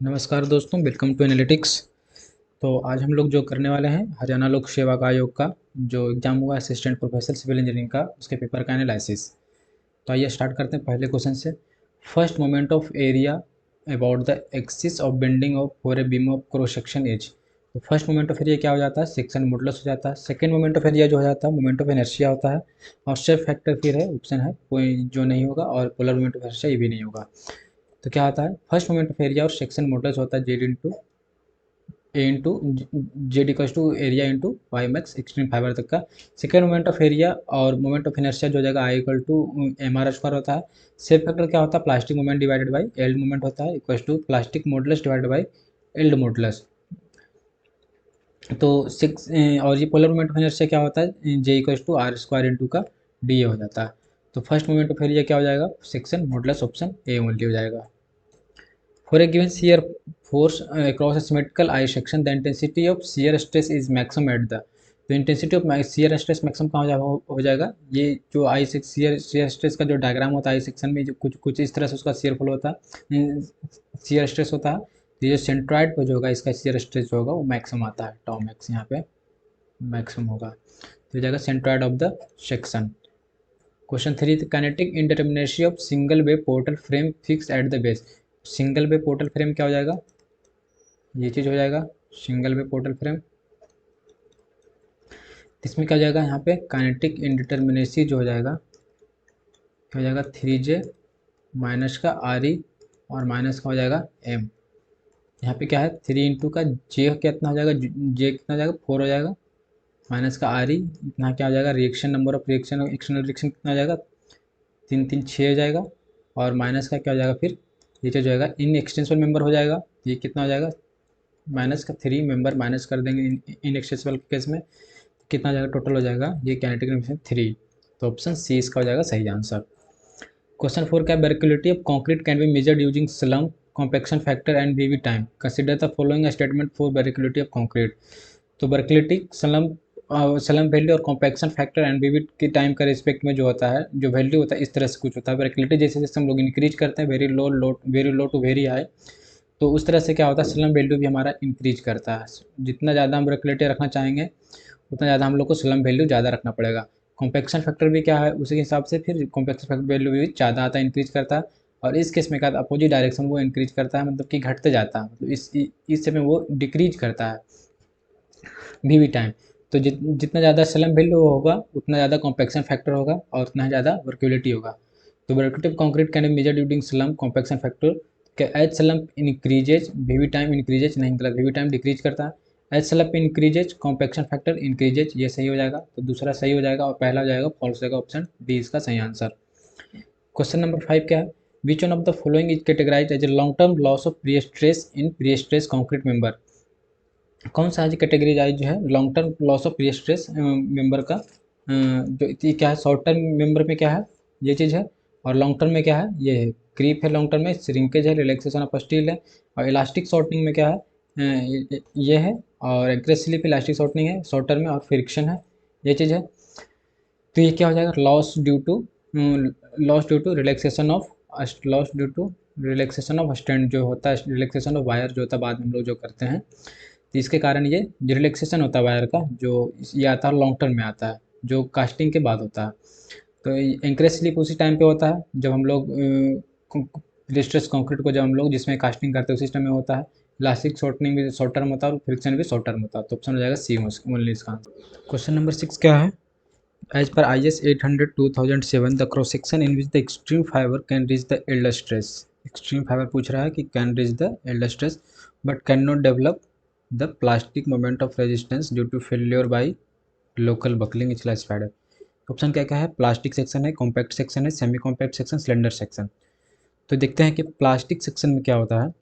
नमस्कार दोस्तों, welcome to analytics. तो आज हम लोग जो करने वाले हैं हरियाणा लोक सेवा आयोग का जो एग्ज़ाम हुआ असिस्टेंट प्रोफेसर सिविल इंजीनियरिंग का, उसके पेपर का एनालिसिस। तो आइए स्टार्ट करते हैं पहले क्वेश्चन से। First moment of area about the axis of bending of for a beam of cross section as. तो फर्स्ट मोमेंट ऑफ एरिया क्या हो जाता है? सेक्शन मॉडुलस हो जाता है। सेकंड मोमेंट ऑफ एरिया जो हो जाता है मोमेंट ऑफ इनर्शिया होता है। और शेप फैक्टर फिर है, ऑप्शन है कोई जो नहीं होगा, और पोलर मोमेंट ऑफ इनर्शिया ये भी नहीं होगा। तो क्या होता है? फर्स्ट मोमेंट ऑफ एरिया और सेक्शन मॉडुलस होता है Z into A into Z equals to area into Y max extreme fibre तक का। सेकेंड मोमेंट ऑफ एरिया और मोमेंट ऑफ इनर्शिया जो हो जाएगा I equal to M R square होता है। सेफ फैक्टर क्या होता है? Plastic moment divided by yield moment होता है, equals to plastic modulus divided by yield modulus. तो सिक्स और ये पोलर मोमेंट ऑफ इनर्शिया क्या होता है? J equals to R square into का डी ए हो जाता है। तो फर्स्ट मोमेंट ऑफ एरिया क्या हो जाएगा? Section modulus option A only हो जाएगा। For a given shear force across a symmetrical I section, the intensity of shear stress is maximum at the। तो intensity of shear stress maximum कहाँ हो जाएगा? ये जो आई shear stress का जो डायग्राम होता है आई सेक्शन में, जो कुछ कुछ इस तरह से उसका shear flow होता है, shear stress होता है। तो ये जो सेंट्रॉइड पर जो होगा इसका shear stress जो होगा वो मैक्सिमम आता है, टॉ मैक्स यहाँ पे मैक्सिमम होगा। तो ये जाएगा centroid of the section. Question 3, kinetic indeterminacy of single way portal frame fix at the base. Single way portal frame क्या हो जाएगा? ये चीज़ हो जाएगा सिंगल वे पोर्टल फ्रेम। इसमें क्या हो जाएगा? यहाँ पे काइनेटिक इंडिटरमिनेसी जो हो जाएगा क्या हो जाएगा? 3J माइनस का RE और माइनस का हो जाएगा M। यहाँ पे क्या है? 3 इंटू का J कितना हो जाएगा? J कितना हो जाएगा? 4 हो जाएगा, माइनस का RE इतना क्या हो जाएगा? Reaction number of reaction external reaction कितना हो जाएगा? 3 3 6 हो जाएगा, और माइनस का क्या हो जाएगा? फिर ये जो जाएगा इन एक्सटेंसिबल मेंबर हो जाएगा, ये कितना हो जाएगा? माइनस का 3 मेंबर माइनस कर देंगे इन एक्सटेंसिबल केस में, कितना हो जाएगा? टोटल हो जाएगा ये काइनेटिक इंडिटरमिनेसी 3। तो ऑप्शन सी इसका हो जाएगा सही आंसर। क्वेश्चन 4 क्या? Workability of concrete can be measured using slump compaction factor and VV time. Consider the following statement for workability of concrete. तो वर्कुलिटी स्लम्प वैल्यू और कॉम्पैक्शन फैक्टर एंड वीवी के time का respect में जो होता है, जो वैल्यू होता है इस तरह से कुछ होता है। वर्कुलिटी जैसे जैसे हम लोग इंक्रीज करते हैं very low to very high, तो उस तरह से क्या होता है? स्लम्प वैल्यू भी हमारा इंक्रीज करता है। जितना ज़्यादा हम वर्कुलिटी रखना चाहेंगे उतना ज़्यादा हम लोग को स्लम्प वैल्यू ज़्यादा रखना पड़ेगा। कॉम्पैक्शन फैक्टर भी क्या है, उसी के हिसाब से फिर कॉम्पैक्शन फैक्टर वैल्यू भी ज़्यादा आता है, इंक्रीज करता है। और इस केस में क्या अपोजिट डायरेक्शन वो इंक्रीज करता है, मतलब कि घटते जाता है, मतलब इस समय वो डिक्रीज करता है वी टाइम। तो जितना ज़्यादा स्लम्प वैल्यू होगा उतना ज़्यादा कॉम्पैक्शन फैक्टर होगा और उतना ज़्यादा वर्कुलिटी होगा। तो workability of concrete can be measured using slump compaction factor. As slump increases VV time increases, नहीं गलत, वीवी टाइम डिक्रीज करता है। As slump increases compaction factor increases, ये सही हो जाएगा। तो दूसरा सही हो जाएगा और पहला हो जाएगा फॉल्स होगा, ऑप्शन डी इसका सही आंसर। क्वेश्चन नंबर 5 क्या है? Which one of the following is categorized as a long term loss of prestress in prestress concrete member. कौन सा आज कैटेगरी आज जो है long term loss of prestress member का? जो ये क्या है? शॉर्ट टर्म मेंबर में क्या है? ये चीज़ है। और लॉन्ग टर्म में क्या है? ये है क्रीप है, लॉन्ग टर्म में श्रिंकेज है, रिलैक्सेशन ऑफ स्टील है। और इलास्टिक शॉर्टनिंग में क्या है? ये है। और एग्रेसिव इलास्टिक शॉर्टनिंग है शॉर्ट टर्म में, और फ्रिक्शन है, ये चीज़ है। तो ये क्या हो जाएगा? Loss due to relaxation of strength जो होता है, रिलैक्सेशन ऑफ वायर जो होता है बाद में हम लोग जो करते हैं, तो इसके कारण ये जो रिलैक्सेशन होता है वायर का, जो ये आता है लॉन्ग टर्म में आता है, जो कास्टिंग के बाद होता है। तो एंकरेज स्लिप उसी टाइम पे होता है जब हम लोग स्ट्रेस कंक्रीट को जब हम लोग जिसमें कास्टिंग करते हैं उसी टाइम में होता है। इलास्टिक शॉर्टनिंग भी शॉर्ट टर्म होता है और फ्रिक्शन भी शॉर्ट टर्म होता है। तो ऑप्शन हो जाएगा सी ओनली इसका। क्वेश्चन नंबर 6 क्या है? As per IS 800/2007, the cross section in which the extreme fiber can reach the yield stress। extreme fiber पूछ रहा है कि can reach the yield stress but cannot develop the plastic moment of resistance due to failure by local buckling slash spider। Option क्या क्या है? Plastic section है, compact section है, semi compact section, slender section. तो देखते हैं कि plastic section में क्या होता है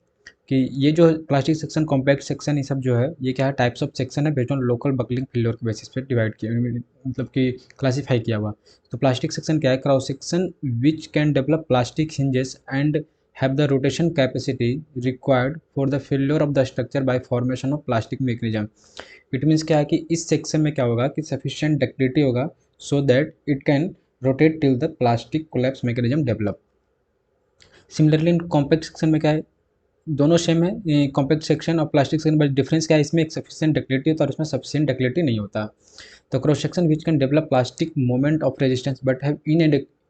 कि ये जो प्लास्टिक सेक्शन कॉम्पैक्ट सेक्शन ये सब जो है ये क्या है? टाइप्स ऑफ सेक्शन है based on local buckling failure के बेसिस पे डिवाइड किया, मतलब कि क्लासीफाई किया हुआ। तो प्लास्टिक सेक्शन क्या है? Cross section which can develop plastic hinges and have the rotation capacity required for the failure of the structure bye formation of plastic mechanism. It means क्या है कि इस सेक्शन में क्या होगा कि सफिशिएंट डक्टिलिटी होगा so that it can rotate till the plastic collapse mechanism develop. Similarly in compact section में क्या है? दोनों सेम है कॉम्पैक्ट सेक्शन और प्लास्टिक सेक्शन, बट डिफरेंस क्या है, इसमें एक सफिशिएंट डक्टिलिटी होता है और उसमें सफिशिएंट डक्टिलिटी नहीं होता। तो cross section which can develop plastic moment of resistance but have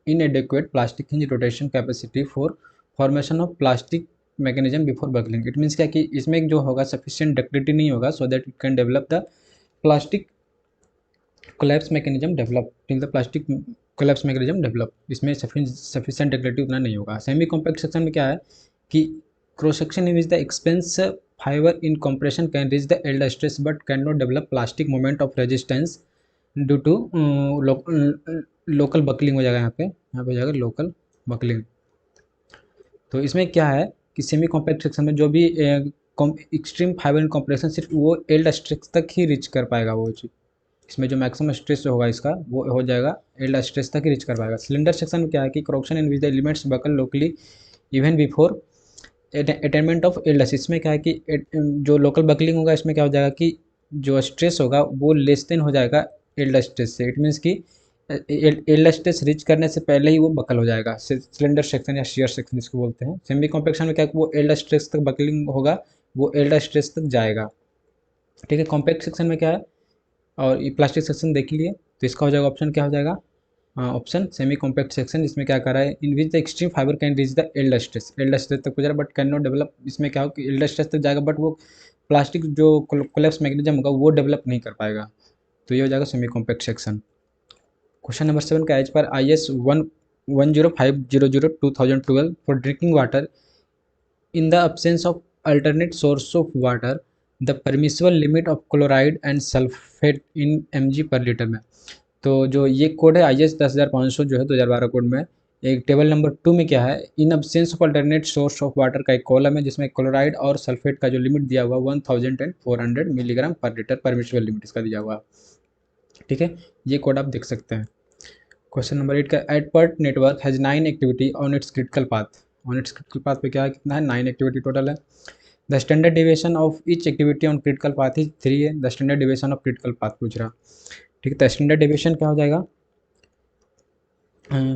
inadequate plastic hinge rotation capacity for formation of plastic mechanism before buckling। It means क्या कि इसमें जो होगा सफिशिएंट डक्टिलिटी नहीं होगा so that it can develop the plastic collapse mechanism develop till the plastic collapse mechanism develop, इसमें sufficient ductility उतना नहीं होगा। सेमी कॉम्पैक्ट सेक्शन में क्या है कि cross section in which the expense fibre in compression can reach the yield stress but can not develop plastic moment of resistance due to local buckling हो जाएगा। यहाँ पे हो जाएगा लोकल बकलिंग। तो इसमें क्या है कि सेमी कॉम्पैक्ट सेक्शन में जो भी एक्सट्रीम फाइबर इन कॉम्प्रेशन सिर्फ वो एल्ड स्ट्रेस तक ही रीच कर पाएगा वो चीज़। इसमें जो मैक्सिमम स्ट्रेस होगा इसका वो हो जाएगा एल्ड स्ट्रेस तक ही रीच कर पाएगा। सिलेंडर सेक्शन में क्या है कि corrosion in which the elements buckle locally even before attainment of yield. इसमें क्या है कि जो लोकल बकलिंग होगा इसमें क्या हो जाएगा कि जो स्ट्रेस होगा वो लेस देन हो जाएगा एल्ड स्ट्रेस से। इट मीन्स कि एल्ड स्ट्रेस रीच करने से पहले ही वो बकल हो जाएगा। सिलेंडर सेक्शन या शेयर सेक्शन इसको बोलते हैं। सेमी कॉम्पैक्शन में क्या वो एल्ड स्ट्रेस तक बकलिंग होगा, वो एल्ड स्ट्रेस तक जाएगा। ठीक है, कॉम्पैक्ट सेक्शन में क्या है और ये प्लास्टिक सेक्शन देख लिए, तो इसका हो जाएगा ऑप्शन क्या हो जाएगा, ऑप्शन सेमी कॉम्पैक्ट सेक्शन। इसमें क्या कर रहा है, in which the extreme fibre can reach the yield stress, yield stress तक गुजरा बट कैन नॉट डेवलप। इसमें क्या हो कि एल्ड स्ट्रेस तक जाएगा बट वो प्लास्टिक जो कोलैप्स मैकेनिज्म होगा वो डेवलप नहीं कर पाएगा। तो ये हो जाएगा semi compact section. Question number 7 का एज पर IS 10500/2012 for drinking water in the absence of alternate source of water the permissible limit of chloride and sulfate in mg per liter में। तो जो ये कोड है IS 10500 जो है 2012 code में, एक टेबल नंबर 2 में क्या है, इन absence of alternate source of water का एक कॉलम है जिसमें क्लोराइड और सल्फेट का जो लिमिट दिया हुआ 1400 मिलीग्राम पर लीटर परमिसिबल लिमिट इसका दिया हुआ। ठीक है, ये कोड आप देख सकते हैं। क्वेश्चन नंबर 8 का a PERT network has 9 activity on its critical path. On its critical path पे क्या है, कितना है, 9 एक्टिविटी टोटल है। The standard deviation of each activity on critical path is 3 है। The standard deviation of critical path पूछ रहा। ठीक है, तो स्टैंडर्ड डिविएशन क्या हो जाएगा,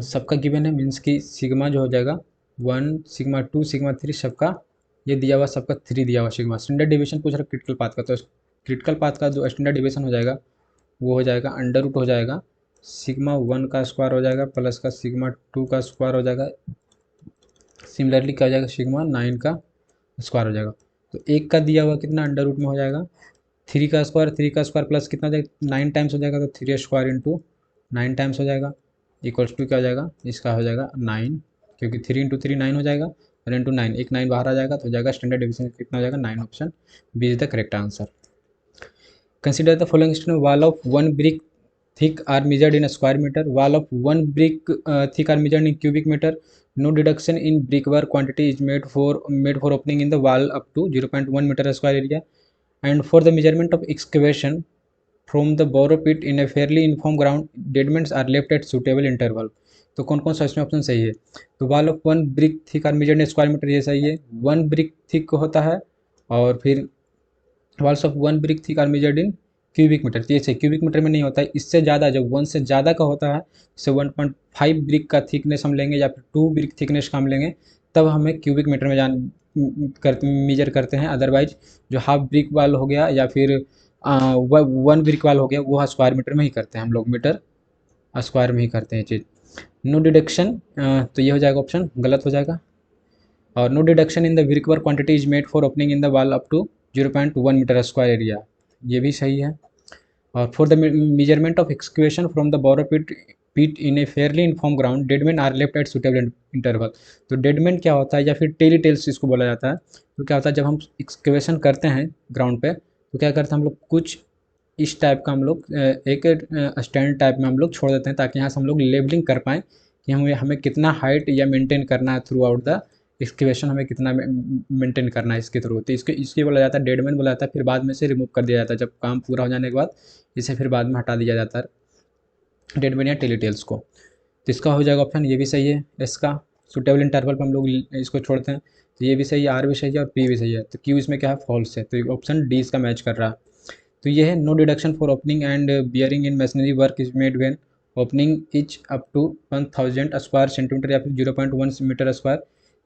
सबका गिवन है, मीन्स कि सिग्मा जो हो जाएगा 1 सिग्मा 2 सिग्मा 3 सबका ये दिया हुआ, सबका 3 दिया हुआ सिग्मा। स्टैंडर्ड डिविएशन पूछ रहा क्रिटिकल पाथ का, तो क्रिटिकल पाथ का जो स्टैंडर्ड डिविएशन हो जाएगा वो हो जाएगा अंडर रूट हो जाएगा सिग्मा 1 का स्क्वायर हो जाएगा प्लस का सिग्मा 2 का स्क्वायर हो जाएगा, सिमिलरली क्या हो जाएगा सिग्मा 9 का स्क्वायर हो जाएगा। तो एक का दिया हुआ कितना अंडर रूट में हो जाएगा 3 का स्क्वायर प्लस कितना हो जाएगा 9 टाइम्स हो जाएगा, तो 3 स्क्वायर इंटू 9 टाइम्स हो जाएगा इक्वल्स टू क्या हो जाएगा, इसका हो जाएगा 9, क्योंकि 3 इंटू 3 9 हो जाएगा और इंटू 9 एक 9 बाहर आ जाएगा, तो हो जाएगा स्टैंडर्ड डिविजन कितना हो जाएगा 9। Option B is the correct answer. Consider the following statement, wall of 1 brick thick are measured in a square meter, wall of 1 brick thick are measured in cubic meter, no deduction in brickwork quantity is made for opening in the wall up to 0.1 meter square area, and for the measurement of excavation from the borrow pit in a fairly uniform ground deadments are left at suitable interval। तो कौन कौन सा इसमें option सही है, तो wall of 1 brick thick are measured in square metre ये सही है, 1 brick thick होता है, और फिर walls of 1 brick thick are measured in cubic metre, तो ये सही, क्यूबिक मीटर में नहीं होता है, इससे ज़्यादा जब 1 से ज़्यादा का होता है, जैसे 1.5 ब्रिक का थिकनेस हम लेंगे या फिर 2 ब्रिक थिकनेस का हम लेंगे, तब हमें क्यूबिक मीटर में मेजर करते हैं। अदरवाइज जो हाफ ब्रिक वाल हो गया या फिर 1 ब्रिक वाल हो गया वो स्क्वायर मीटर में ही करते हैं हम लोग, मीटर स्क्वायर में ही करते हैं चीज़। नो डिडक्शन, तो ये हो जाएगा ऑप्शन गलत हो जाएगा, और no deduction in the brick work quantity is made for opening in the wall up to 0.1 metre square area, ये भी सही है। और for the measurement of excavation from the borrow pit in a fairly uniform ground deadmen are left at suitable interval. तो deadmen क्या होता है या फिर टेली टेल्स इसको बोला जाता है। तो क्या होता है जब हम एक्सक्वेशन करते हैं ग्राउंड पे, तो क्या करते हैं हम लोग कुछ इस टाइप का हम लोग एक स्टैंड टाइप में हम लोग छोड़ देते हैं, ताकि यहाँ से हम लोग लेबलिंग कर पाएँ कि हमें कितना हाइट या मेंटेन करना है थ्रू आउट द एक्सकेवेशन, हमें कितना मेंटेन करना है इसके थ्रू। तो इसके बोला जाता है डेडमैन बोला जाता है, फिर बाद में से रिमूव कर दिया जाता है जब काम पूरा हो जाने के बाद, इसे फिर बाद में हटा दिया जाता है डेडमैन या टेलीटेल्स को। तो इसका हो जाएगा ऑप्शन ये भी सही है, इसका सुटेबल इंटरवल पर हम लोग इसको छोड़ते हैं, तो ये भी सही है, आर भी सही है और पी भी सही है। तो क्यू इसमें क्या है फॉल्स है, तो ऑप्शन डी इसका मैच कर रहा है। तो ये है no deduction for opening and bearing in machinery work is made when opening each up to 1000 square centimetre या फिर 0.1 मीटर स्क्वायर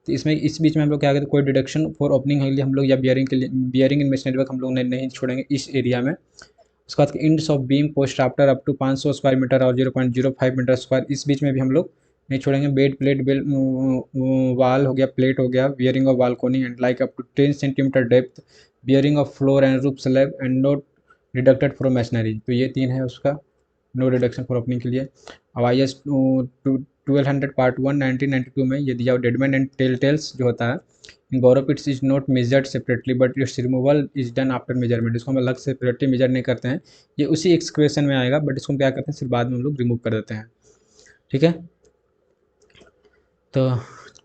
तो इसमें इस बीच में हम लोग क्या करते हैं, कोई डिडक्शन फॉर ओपनिंग के लिए हम लोग या बियरिंग के लिए, बियरिंग इन मेसनरी वर्क हम लोग नहीं छोड़ेंगे इस एरिया में। उसके बाद ends of beam post after up to 500 square metre और 0.05 मीटर स्क्वायर, इस बीच में भी हम लोग नहीं छोड़ेंगे। बेड प्लेट बेल वाल हो गया, प्लेट हो गया, bearing of balcony and like up to 10 centimetre depth, bearing of floor and roof slab and not deducted from masonry. तो ये 3 है उसका नो रिडक्शन फॉर ओपनिंग के लिए। अब आई एस 1200 पार्ट 1 1992 में ये दिया डेडमैन एंड टेल टेल्स जो होता है, in borrow pits is not measured separately but its removal is done after measurement. इसको हम अलग से सेपरेटली मेजर नहीं करते हैं, ये उसी एक्सक्वेशन में आएगा, बट इसको हम क्या करते हैं, सिर्फ बाद में हम लोग रिमूव कर देते हैं। ठीक है, तो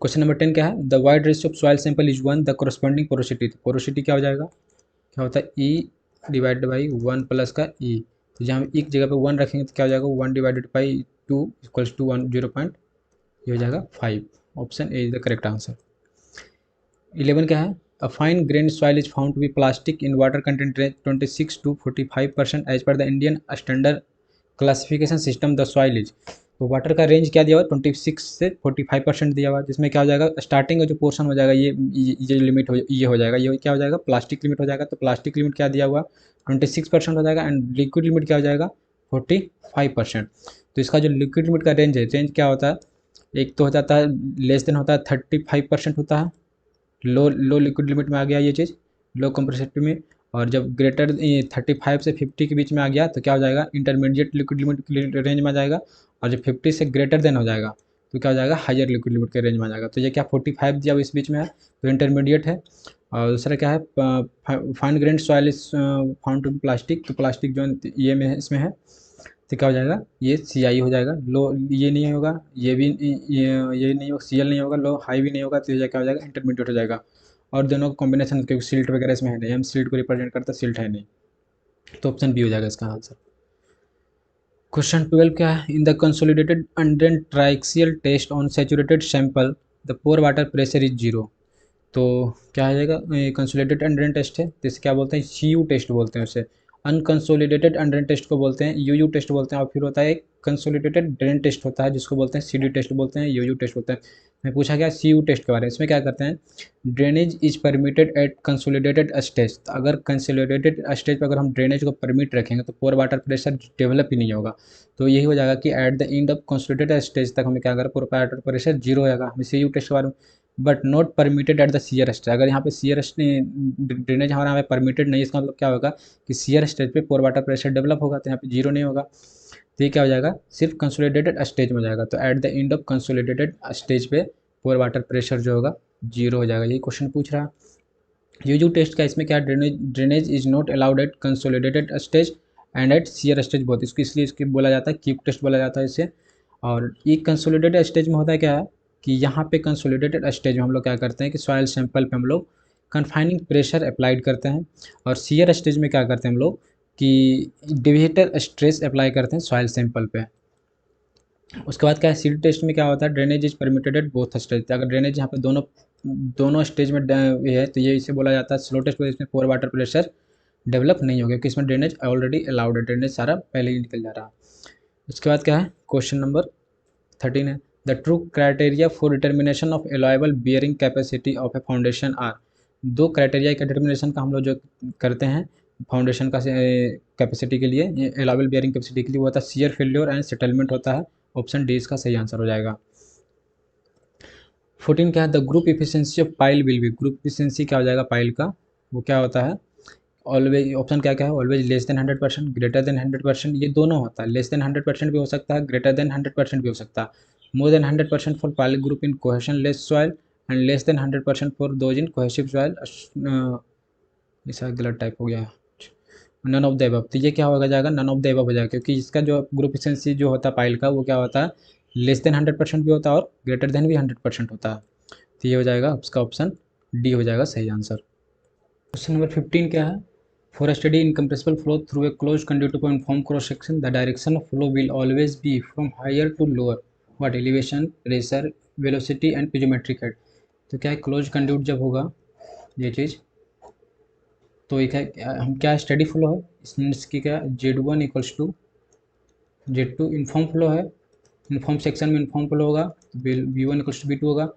क्वेश्चन नंबर 10 क्या है, the void ratio of soil sample is 1, the corresponding porosity. Porosity क्या हो जाएगा, क्या होता है, ई डिवाइडेड बाई 1 प्लस का ई। तो जहाँ हम एक जगह पे 1 रखेंगे तो क्या हो जाएगा, 1 डिवाइडेड बाई 2 इक्वल्स टू 1 0. ये हो जाएगा 5। Option A is the correct answer. 11 क्या है, a fine grain soil is found to be plastic in water content range 26 to 45% as per the Indian standard classification system the soil is. तो water का रेंज क्या दिया हुआ, 26 से 45% दिया हुआ, जिसमें क्या हो जाएगा, स्टार्टिंग का जो पोर्शन हो जाएगा ये लिमिट ये हो जाएगा, ये क्या हो जाएगा, प्लास्टिक लिमिट हो जाएगा। तो प्लास्टिक लिमिट क्या दिया हुआ, 26% हो जाएगा एंड लिक्विड लिमिट क्या हो जाएगा, 45%। तो इसका जो लिक्विड लिमिट का रेंज है, रेंज क्या होता है, एक तो हो जाता है लेस देन होता है 35% होता है, लो लिक्विड लिमिट में आ गया ये चीज़, लो कंप्रेसिटी में। और जब ग्रेटर 35 से 50 के बीच में आ गया तो क्या हो जाएगा, इंटरमीडिएट लिक्विड लिमिट रेंज में आ जाएगा। और जब 50 से ग्रेटर देन हो जाएगा तो क्या हो जाएगा, हायर लिक्विड लिमिट के रेंज में आ जाएगा। तो ये क्या 45 दिया हुआ इस बीच में है, तो इंटरमीडिएट है। और दूसरा क्या है, fine grain soil is found to be plastic. तो प्लास्टिक जो ये में है, इसमें है, तो क्या हो जाएगा, ये CI हो जाएगा। लो ये नहीं होगा, ये भी ये नहीं होगा, CL नहीं होगा, लो हाई भी नहीं होगा, तो ये क्या हो जाएगा, इंटरमीडिएट हो जाएगा। और दोनों का कॉम्बिनेशन, क्योंकि सिल्ट वगैरह इसमें है नहीं, हम सिल्ट को रिप्रेजेंट करते हैं, सिल्ट है नहीं, तो ऑप्शन बी हो जाएगा इसका आंसर। क्वेश्चन 12 क्या है, in the consolidated under triaxial test on saturated sample the pore water pressure is 0। तो क्या आ जाएगा, कंसोलिडेटेड अंडरन टेस्ट है, तो इसे क्या बोलते हैं, CU टेस्ट बोलते हैं उसे। अनकंसोलिडेटेड अंडरन टेस्ट को बोलते हैं UU टेस्ट बोलते हैं। और फिर होता है एक कंसोलिडेटेड ड्रेन टेस्ट होता है, जिसको बोलते हैं CD टेस्ट बोलते हैं, UU टेस्ट बोलते हैं। मैं पूछा गया CU टेस्ट के बारे में, इसमें क्या करते हैं, drainage is permitted at consolidated stage. अगर कंसोलिडेटेड स्टेज पर अगर हम ड्रेनेज को परमिट रखेंगे तो पोर वाटर प्रेशर डेवलप ही नहीं होगा। तो यही हो जाएगा कि at the end of consolidated stage तक हमें क्या करें, पोर वाटर प्रेशर 0 हो जाएगा। हमें CU टेस्ट के बारे में, but not permitted at the shear stage. अगर यहाँ पे सीयर ड्रेनेज हमारा यहाँ पे परमिटेड नहीं, इसका मतलब क्या होगा कि सीयर स्टेज पे पोर वाटर प्रेशर डेवलप होगा, तो यहाँ पे 0 नहीं होगा। तो ये क्या हो जाएगा, सिर्फ कंसोलिडेटेड स्टेज में हो जाएगा। तो eight the end of consolidated stage पे पोर वाटर प्रेशर जो होगा 0 हो जाएगा। यही क्वेश्चन पूछ रहा है। यूजू टेस्ट का इसमें क्या, drainage is not allowed at consolidated stage and at shear stage बहुत, इसको इसलिए इसकी बोला जाता है, क्यूब टेस्ट बोला जाता है इसे। और ये कंसोलिडेटेड स्टेज में होता है क्या है कि यहाँ पे कंसोलिडेटेड स्टेज में हम लोग क्या करते हैं कि सॉइल सैंपल पे हम लोग कन्फाइनिंग प्रेशर अप्लाइड करते हैं। और सीयर स्टेज में क्या करते हैं हम लोग कि डिविएटर स्ट्रेस अप्लाई करते हैं सॉइल सैंपल पे। उसके बाद क्या है, सीड टेस्ट में क्या होता है, drainage is permitted at both stage. अगर ड्रेनेज यहाँ पे दोनों स्टेज में ये है तो ये इसे बोला जाता है स्लो टेस्ट, इसमें पोर वाटर प्रेशर डेवलप नहीं हो गया क्योंकि इसमें ड्रेनेज ऑलरेडी अलाउड है, ड्रेनेज सारा पहले ही निकल जा रहा है। उसके बाद क्या है, क्वेश्चन नंबर 13 है, the true criteria for determination of allowable bearing capacity of a foundation are. दो क्राइटेरिया का डिटर्मिनेशन का हम लोग जो करते हैं फाउंडेशन का कैपेसिटी के लिए, एलाइबल बियरिंग कैपेसिटी के लिए, वो होता है शियर फेल्योर एंड सेटलमेंट होता है। ऑप्शन डी इसका सही आंसर हो जाएगा। 14 क्या है, the group efficiency of pile will be. Group efficiency क्या हो जाएगा पाइल का, वो क्या होता है, ऑलवेज, ऑप्शन क्या क्या है, always less than 100%, greater than 100%, ये दोनों होता है। लेस देन 100% भी हो सकता है, ग्रेटर देन 100% भी हो सकता है। More than 100% for pile group in cohesion less soil and less than 100% for those in cohesive soil. ऐसा गलत टाइप हो गया, नन ऑफ द एबव। तो ये क्या होगा जाएगा, नन ऑफ द एबव हो जाएगा, क्योंकि इसका जो ग्रुप इफिशियंसी जो होता है पाइल का वो क्या होता है, लेस देन 100% भी होता है और ग्रेटर देन भी 100% होता है। तो ये हो जाएगा उसका ऑप्शन डी हो जाएगा सही आंसर। क्वेश्चन नंबर 15 क्या है, for a steady incompressible flow through a closed conduit of uniform cross section, the direction of flow will always be from higher to lower. What elevation, pressure, velocity and piezometric head। तो क्या है, close conduit जब होगा ये चीज़, तो एक है हम क्या स्टडी फ्लो है, इसकी क्या Z1 equals to Z2 uniform flow है, इनफॉर्म सेक्शन में इनफॉर्म फ्लो होगा, V1 इक्वल्स टू V2 होगा।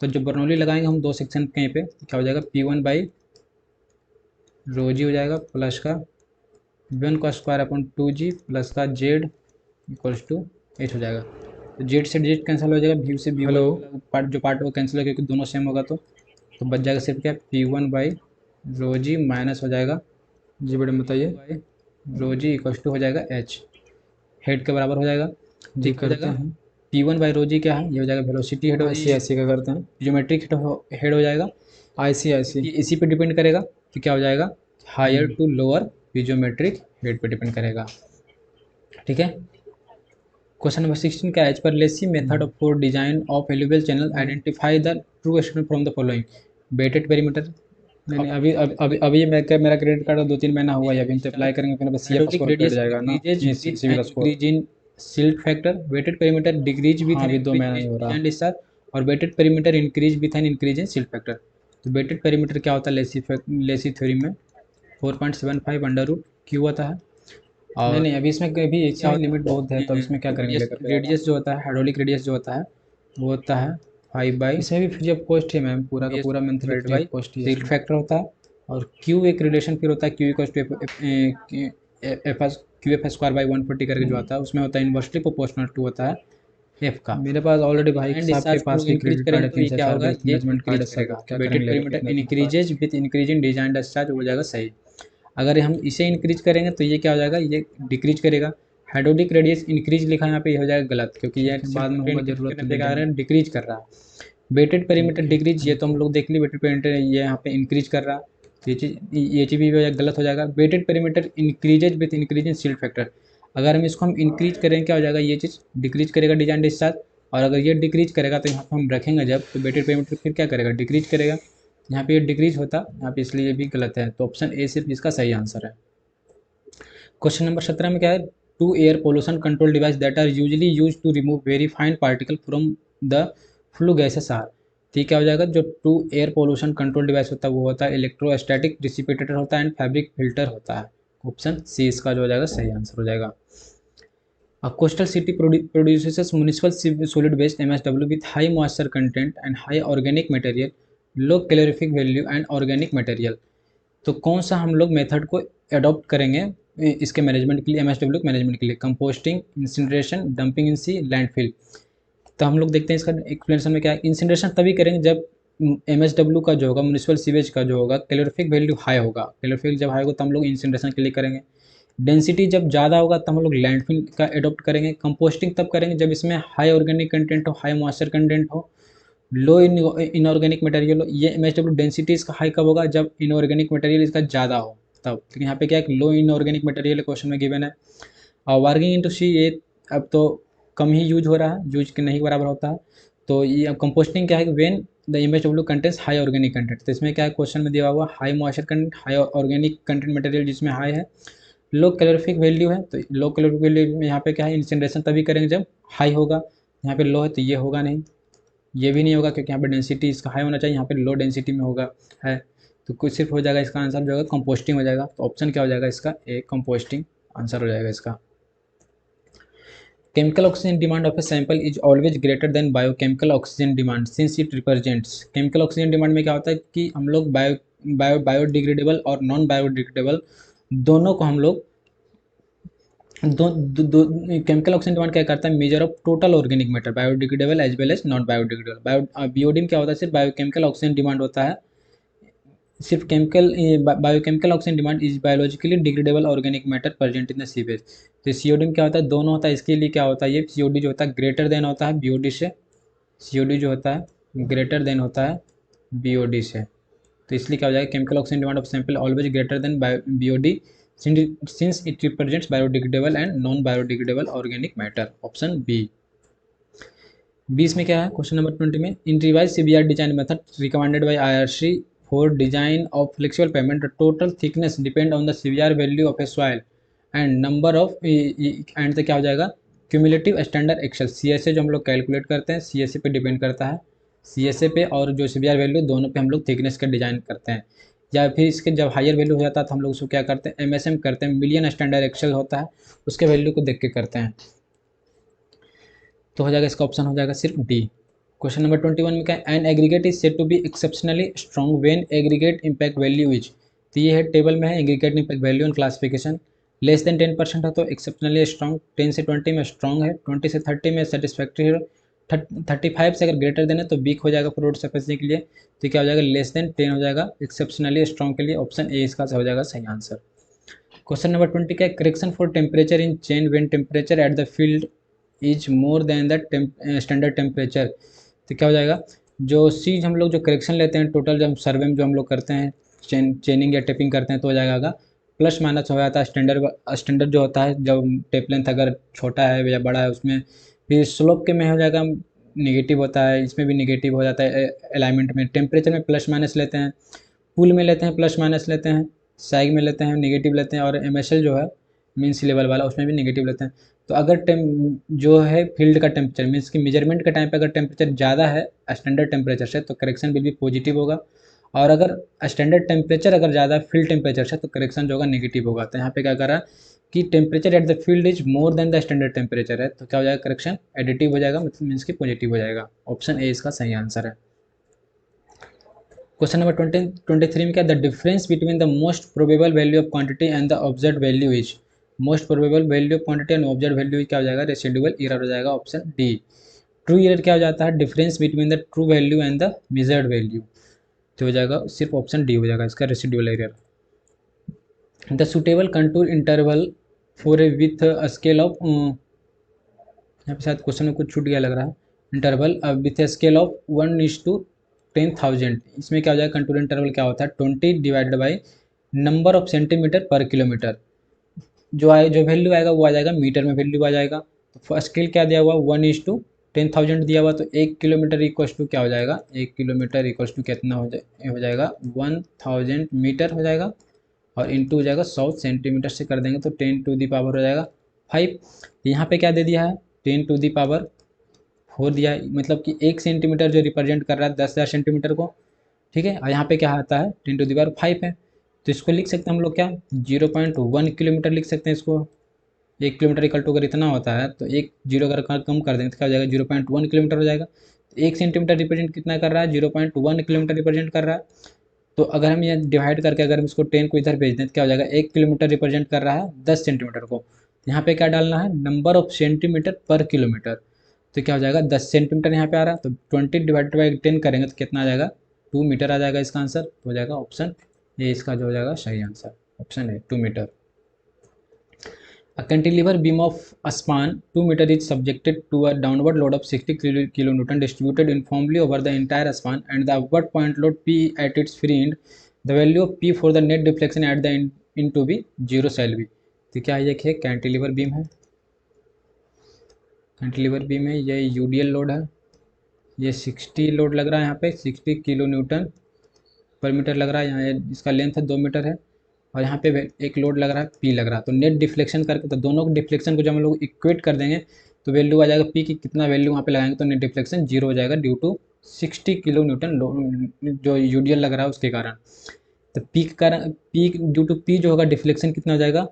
तो जब बर्नौली लगाएंगे हम 2 सेक्शन कहीं पे, तो क्या हो जाएगा P1 बाई रो जी हो जाएगा प्लस का V1 का स्क्वायर अपॉन 2G प्लस का Z इक्वल्स टू 8 हो जाएगा। तो जेड से जेड कैंसिल हो जाएगा, व्यू से व्यू हेलो पार्ट जो पार्ट वो कैंसिल हो क्योंकि दोनों सेम होगा। तो बच जाएगा सिर्फ क्या P1 by rho ji minus हो जाएगा जी मैडम बताइए। By rho g equals to हो जाएगा H, हेड के बराबर हो जाएगा। जी ठीक हो करते जाएगा। हैं। P1 बाई रो जी क्या है, ये हो जाएगा वेलोसिटी हेड, आई सी आई सी का करते हैं। ज्योमेट्रिक हेड हो जाएगा IC क्योंकि इसी पे डिपेंड करेगा। तो क्या हो जाएगा higher hmm. To lower piezometric head पे डिपेंड करेगा। ठीक है। क्वेश्चन नंबर 16 का as per Lacey method hmm. For design of alluvial channel identify the true extent from the following. Wetted perimeter. नहीं अब नहीं, अभी मेरा क्रेडिट कार्ड 2-3 महीना हुआ है, अभी हम तो अप्लाई करेंगे फिर बस CF hydraulic scour cut radius जाएगा ना, decreases with civil an scour. Increase in silt factor, wetted perimeter decrease with हाँ एन अभी दो इंक्रीज महीना ही इन हो रहा। डिजाइन डिस्चार्ज, और wetted perimeter increase with an increase in silt factor. तो वेटेड पेरीमीटर क्या होता है लेसी थ्योरी में 4.75 अंडर रूट क्यू होता है। नहीं और नहीं, अभी इसमें कभी क्या इसमें होता लिमिट बहुत है, है तो अब इसमें क्या करेंगे रेडियस, लेकर के जाना। रेडियस जो होता है हाइड्रोलिक रेडियस जो होता है वो होता है 5 बाई इसमें भी फ्री ऑफ कॉस्ट ही है मैम, पूरा का बी पूरा monthly divided free of by cost ही है सिल्ट इसमें। फैक्टर होता है। और क्यू एक रिलेशन फिर होता है Q equal to F square by 140 करके जो आता है उसमें होता है इन्वर्सली प्रोपोर्शनल टू होता है एफ का। मेरे पास जब ऑलरेडी भाई डिजाइन साहब के डिस्चार्ज को पास भी इंक्रीज क्रेडिट कार्ड करेंगे है, तो तीन ये से क्या चार होगा, वेल्थ ये मैनेजमेंट कार्ड इंक्रीज है करेगा। सब, क्या करेंगे वेटेड लेकर के पेरीमीटर इतना इतना card. Increases with increase in design discharge हो जाएगा सही। अगर हम इसे इंक्रीज करेंगे तो ये क्या हो जाएगा, ये डिक्रीज करेगा। हाइड्रोलिक रेडियस इंक्रीज लिखा है यहाँ पे, ये हो जाएगा गलत क्योंकि ये ठीक है, बाद में सिर्फ होगा इंक्रीज जरूरत करने तो पे दे क्या देंगे। है डिक्रीज कर रहा है। वेटेड पेरीमीटर ठीक है, डिक्रीज ये तो थैंक हम यू। लोग देख लिए, वेटेड पेरीमीटर ये यहाँ पे इंक्रीज कर रहा है। तो ये चीज़ भी गलत हो जाएगा। Wetted perimeter increases with increase in silt factor, अगर हम इसको हम इंक्रीज करेंगे क्या हो जाएगा, ये चीज़ डिक्रीज करेगा डिजाइन डिस्चार्ज। और अगर ये डिक्रीज करेगा तो यहाँ पे हम रखेंगे जब, तो वेटेड पेरीमीटर फिर क्या करेगा, डिक्रीज करेगा। यहाँ पे ये डिक्रीज होता यहाँ पे, इसलिए ये भी गलत है। तो ऑप्शन ए सिर्फ इसका सही आंसर है। क्वेश्चन नंबर 17 में क्या है, two air pollution control device that are usually use to remove very fine particle from the flue gases are. ठीक क्या हो जाएगा, जो two air pollution control device होता है वो होता है इलेक्ट्रोस्टैटिक डिसिपेटर होता है एंड फैब्रिक फिल्टर होता है। ऑप्शन सी इसका जो हो जाएगा सही आंसर हो जाएगा। A coastal city produces municipal solid waste MSW with high moisture content and high organic material, low calorific value and organic material। तो कौन सा हम लोग मेथड को अडॉप्ट करेंगे इसके मैनेजमेंट के लिए, एमएसडब्ल्यू के मैनेजमेंट के लिए, कंपोस्टिंग, इंसिनरेशन, डंपिंग इन सी, लैंडफिल। तो हम लोग देखते हैं इसका एक्सप्लेनेशन में क्या है। इंसिनरेशन तभी करेंगे जब एमएसडब्ल्यू का जो होगा, म्यूनिसिपल सीवेज का जो होगा, कैलोरीफिक वैल्यू हाई होगा। कैलोरीफिक जब हाई होगा तो हम लोग इंसिनरेशन के लिए करेंगे। डेंसिटी जब ज़्यादा होगा तब हम लोग लैंडफिल का एडॉप्ट करेंगे। कंपोस्टिंग तब करेंगे जब इसमें हाई ऑर्गेनिक कंटेंट हो, हाई मॉइस्चर कंटेंट हो, लो इनऑर्गेनिक मटेरियल हो। ये एमएसडब्ल्यू डेंसिटी इसका हाई कब होगा, जब इनऑर्गेनिक मटेरियल इसका ज़्यादा हो तब। लेकिन यहाँ पे क्या है, लो इनऑर्गेनिक मटेरियल क्वेश्चन में गिवन है। और वर्किंग इंटू सी ये अब तो कम ही यूज हो रहा है, यूज के नहीं बराबर होता है। तो ये कंपोस्टिंग क्या है, when the MSW contents high organic content. तो इसमें क्या है, क्वेश्चन में दिया हुआ high moisture content, high organic content material जिसमें हाई है, लो कैलोरीफिक वैल्यू है। तो लो कैलोरीफिक वैल्यू में यहाँ पे क्या है, इंसिनरेशन तभी करेंगे जब हाई होगा। यहाँ पे लो है तो ये होगा नहीं, ये भी नहीं होगा क्योंकि यहाँ पे डेंसिटी इसका हाई होना चाहिए, यहाँ पे लो डेंसिटी में होगा है। तो कुछ सिर्फ हो जाएगा, इसका आंसर जो होगा कंपोस्टिंग हो जाएगा। तो ऑप्शन क्या हो जाएगा इसका, ए कंपोस्टिंग आंसर हो जाएगा इसका। Chemical oxygen demand of a sample is always greater than biochemical oxygen demand since it represents। chemical oxygen demand में क्या होता है कि हम लोग बायोडिग्रेडेबल और नॉन बायोडिग्रेडेबल दोनों को हम लोग केमिकल ऑक्सीजन डिमांड क्या करता है, measure of total organic matter biodegradable as well as non biodegradable. BOD क्या होता है, सिर्फ बायोकेमिकल ऑक्सीजन डिमांड होता है, सिर्फ chemical biochemical oxygen demand is biologically degradable organic matter present in the sewage. तो सीओडी में क्या होता है, दोनों होता है। इसके लिए क्या होता है, ये सीओडी जो होता है ग्रेटर देन होता है बीओडी से, सीओडी जो होता है ग्रेटर देन होता है बीओडी से। तो इसलिए क्या हो जाएगा, chemical oxygen demand of sample always greater than BOD since it represents biodegradable and non biodegradable organic matter. Option B. 20 में क्या है, क्वेश्चन नंबर 20 में, in revise CBR design method recommended by IRC for design of flexible pavement the total thickness depend on the CBR value of a soil and number of and क्या हो जाएगा, cumulative standard Excel. CSA जो हम लोग calculate करते हैं CSA पे depend करता है, सीएसए पे और जो सीबीआर वैल्यू दोनों पे हम लोग थिकनेस का डिजाइन करते हैं। या फिर इसके जब हायर वैल्यू हो जाता है तो हम लोग उसको क्या करते हैं, एमएसएम करते हैं, मिलियन स्टैंडर्ड एक्सेल होता है, उसके वैल्यू को देख के करते हैं। तो हो जाएगा इसका ऑप्शन हो जाएगा सिर्फ डी। क्वेश्चन नंबर 21 में क्या, an aggregate is said to be exceptionally strong when aggregate impact value is, तो ये है टेबल में है aggregate impact value and classification. Less than 10% है तो एक्सेप्शनली स्ट्रॉन्ग, 10 से 20 में स्ट्रॉन्ग है, 20 से 30 में सेटिस्फैक्ट्री है, 35 से अगर ग्रेटर देन है तो वीक हो जाएगा फ्रूट सफिशिएंसी के लिए, तो क्या हो जाएगा लेस देन 10 हो जाएगा एक्सेप्शनली स्ट्रॉन्ग के लिए, ऑप्शन ए इसका हो जाएगा सही आंसर। क्वेश्चन नंबर 20 का, correction for temperature in chain when temperature at the field is more than the standard temperature, तो क्या हो जाएगा, जो चीज़ हम लोग जो करेक्शन लेते हैं टोटल जब सर्वे में जो हम लोग करते हैं चेनिंग या टेपिंग करते हैं तो हो जाएगा प्लस माइनस हो जाता है, स्टैंडर्ड जो होता है जब टेप लेंथ अगर छोटा है या बड़ा है उसमें, फिर स्लोप के में हो जाएगा निगेटिव होता है, इसमें भी निगेटिव हो जाता है अलाइनमेंट में, टेम्परेचर में प्लस माइनस लेते हैं, पुल में लेते हैं प्लस माइनस लेते हैं, सैग में लेते हैं नेगेटिव लेते हैं, और एमएसएल जो है मीन सी लेवल वाला उसमें भी नेगेटिव लेते हैं। तो अगर जो है फील्ड का टेम्परेचर मीन्स कि मेजरमेंट के टाइम पे अगर टेम्परेचर ज़्यादा है स्टैंडर्ड टेम्परेचर से तो करेक्शन बिल भी पॉजिटिव होगा, और अगर स्टैंडर्ड टेम्परेचर अगर ज़्यादा फील्ड टेम्परेचर से तो करेक्शन जो होगा नेगेटिव होगा। तो यहाँ पे क्या करा कि temperature at the field is more than the standard temperature है तो क्या हो जाएगा करेक्शन एडिटिव हो जाएगा, मतलब मीन्स कि पॉजिटिव हो जाएगा, ऑप्शन ए इसका सही आंसर है। क्वेश्चन नंबर 23 में क्या, the difference between the most probable value of quantity and the observe value is, most probable value of quantity and observe value क्या हो जाएगा रेसिडुअल एरर हो जाएगा, ऑप्शन डी। ट्रू एरर क्या हो जाता है, difference between the true value and the measured value, तो हो जाएगा सिर्फ ऑप्शन डी हो जाएगा इसका residual error. The suitable contour interval for a with scale of, यहाँ पे शायद क्वेश्चन में कुछ छूट गया लग रहा है, interval with a scale of 1:10,000, इसमें क्या हो जाएगा कंटूर इंटरवल क्या होता है 20 divided by number of centimetre पर किलोमीटर, जो वैल्यू आएगा वो आ जाएगा मीटर में वैल्यू आ जाएगा। तो स्केल क्या दिया हुआ 1:10,000 दिया हुआ, तो 1 किलोमीटर इक्वल्स टू क्या हो जाएगा, 1 किलोमीटर इक्वल्स टू कितना हो जाएगा 1000 मीटर हो जाएगा, और इंटू हो जाएगा 100 सेंटीमीटर से कर देंगे तो 10 टू दी पावर हो जाएगा 5। यहाँ पे क्या दे दिया है 10 टू दी पावर 4 दिया है, मतलब कि 1 सेंटीमीटर जो रिप्रेजेंट कर रहा है 10,000 सेंटीमीटर को, ठीक है। और यहाँ पे क्या आता है 10 टू दी पावर 5 है, तो इसको लिख सकते हैं हम लोग क्या 0.1 किलोमीटर लिख सकते हैं इसको, 1 किलोमीटर इक्वल टू अगर इतना होता है तो एक जीरो अगर कम कर देंगे तो क्या हो जाएगा 0.1 किलोमीटर हो जाएगा। तो 1 सेंटीमीटर रिप्रेजेंट कितना कर रहा है 0.1 किलोमीटर रिप्रेजेंट कर रहा है, तो अगर हम ये डिवाइड करके अगर हम इसको 10 को इधर भेज दें तो क्या हो जाएगा 1 किलोमीटर रिप्रेजेंट कर रहा है 10 सेंटीमीटर को, यहाँ पे क्या डालना है नंबर ऑफ सेंटीमीटर पर किलोमीटर, तो क्या हो जाएगा 10 सेंटीमीटर यहाँ पे आ रहा है, तो 20 डिवाइड बाई 10 करेंगे तो कितना आ जाएगा 2 मीटर आ जाएगा इसका आंसर, तो हो जाएगा ऑप्शन ए इसका जो हो जाएगा सही answer, option A 2 metre. A cantilever beam of a span 2 meter is subjected to a downward load of 60 kilonewton distributed uniformly over the entire span and the upward point load P at its free end. The value of P for the net deflection at the end to be 0 shall be. तो क्या ये है cantilever beam है, cantilever beam है, ये UDL load है, ये 60 load लग रहा है यहाँ पे 60 किलो न्यूटन पर मीटर लग रहा है, यहाँ इसका लेंथ है 2 मीटर है, और यहाँ पे एक लोड लग रहा है पी लग रहा है, तो नेट डिफ्लेक्शन करके तो दोनों डिफ्लेक्शन को जब हम लोग इक्वेट कर देंगे तो वैल्यू आ जाएगा पी की कितना वैल्यू वहाँ पे लगाएंगे तो नेट डिफ्लेक्शन 0 हो जाएगा ड्यू टू 60 किलो न्यूटन जो यूडीएल लग रहा है उसके कारण। तो पी के कारण पी ड्यू टू पी जो होगा डिफ्लेक्शन कितना हो जाएगा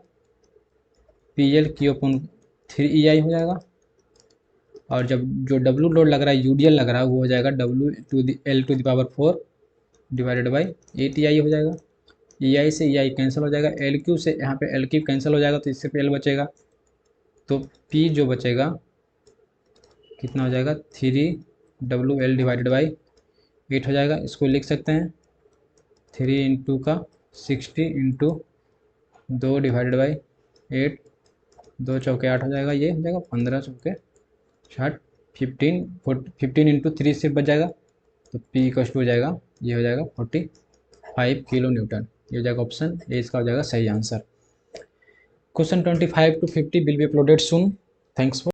पी एल Q/3EI हो जाएगा, और जब जो डब्लू लोड लग रहा है यूडीएल लग रहा है वो हो जाएगा W/L⁴ डिवाइडेड बाई 8EI हो जाएगा। EI से EI कैंसिल हो जाएगा, LQ से यहाँ पे LQ कैंसिल हो जाएगा तो इससे L बचेगा, तो P जो बचेगा कितना हो जाएगा 3WL डिवाइडेड बाई 8 हो जाएगा। इसको लिख सकते हैं 3 इंटू का 60 इंटू 2 डिवाइडेड बाई 8, 2 चौके 8 हो जाएगा, ये हो जाएगा 15 चौके 60, 15 इंटू 3 से बच जाएगा, तो P इक्वल हो जाएगा ये हो जाएगा 45 किलो न्यूटन, ये हो जाएगा ऑप्शन ए इसका हो जाएगा सही answer. Question 25 to 50 will be uploaded soon. Thanks for